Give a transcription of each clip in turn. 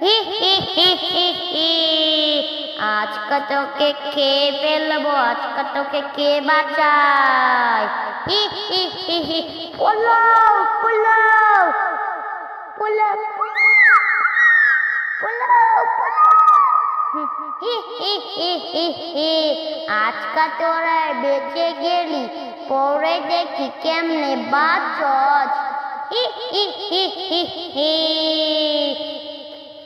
হি হি হি হি হি আজকে তোকে খেয়ে ফেলবো, আজকে তোকে কে বাঁচায়? হি হি হি হি পোলাও পোলাও পোলাও পোলাও হি হি হি হি হি আজকে তোরা বেঁচে গেলি, পরে দেখি কেমনে বাঁচস। হি হি হি হি হি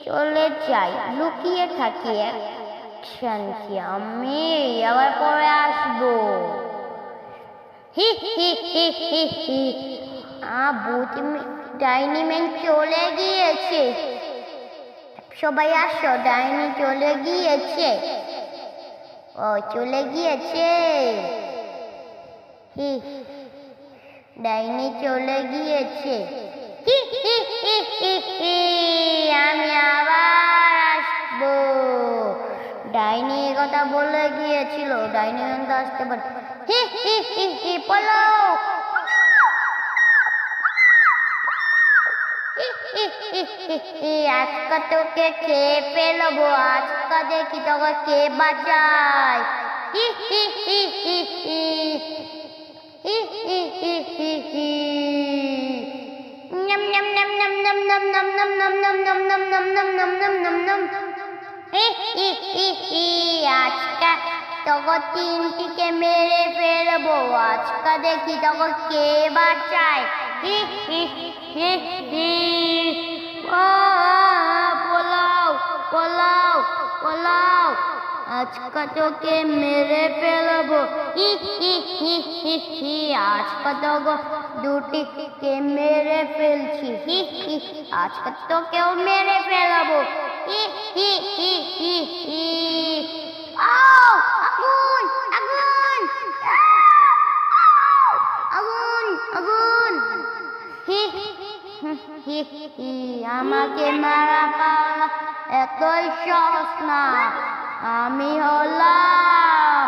চলে যাই, লুকিয়ে থাকি একসাথে, আমি আবার পরে আসবো। হি হি হি হি হি ভূত ডাইনি ম্যান চলে গিয়েছে। সবাই আসো, ডাইনি চলে গিয়েছে। ও চলে গিয়েছে, হি ডাইনি চলে গিয়েছে। হি হি হি হি হি আমি আবার আসবো। ডাইনি কথা বলে গিয়েছিল, ডাইনি কিন্তু আসতে পারে। হি হি হি হি পালাও। আজকে তোকে খেয়ে ফেলবো, আজকে দেখি তোকে কে বাঁচায়। হি হি হি হি হি হি হি হি হি হি নম নম নম নম নম নম নম নম নম নম নম নম নম নম নম নম নম হি হি হি হি আজকে তোকে তিনটিকে মেরে ফেলবো, আজকে দেখি তোকে কে বাঁচায়। হি হি হি হি পোলাও পোলাও পোলাও আজকে তোকে মেরে ফেলবো। হি হি হি হি হি আজকে তোকে দুটিকে মেরে ফেলছি। হি হি আজকে তোকেও মেরে ফেলবো। হি হি হি হি হি আগুন আগুন আগুন আগুন হি হি হি আমাকে মারা পাওয়া এতই সহজ না। আমি হলাম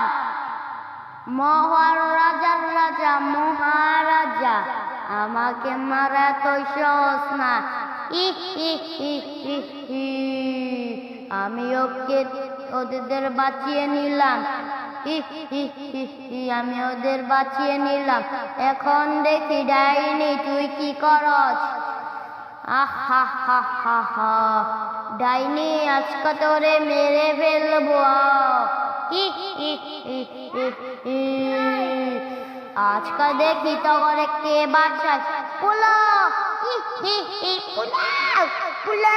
মহারাজার রাজা, মহারাজা। আমাকে মারা এতই সহজ না। হি হি হি হি হি আমি ওদের বাঁচিয়ে নিলাম। হি হি হি হি আমি ওদের বাঁচিয়ে নিলাম। এখন দেখি ডাইনি তুই কি করছ। আহা হা হা হা ডাইনি আজকে তোরে মেরে ফেলবো। হি হি হি হি হি আজকে দেখি তোরে কে বাঁচায়। পোলাও হি হি হি পোলাও পোলাও।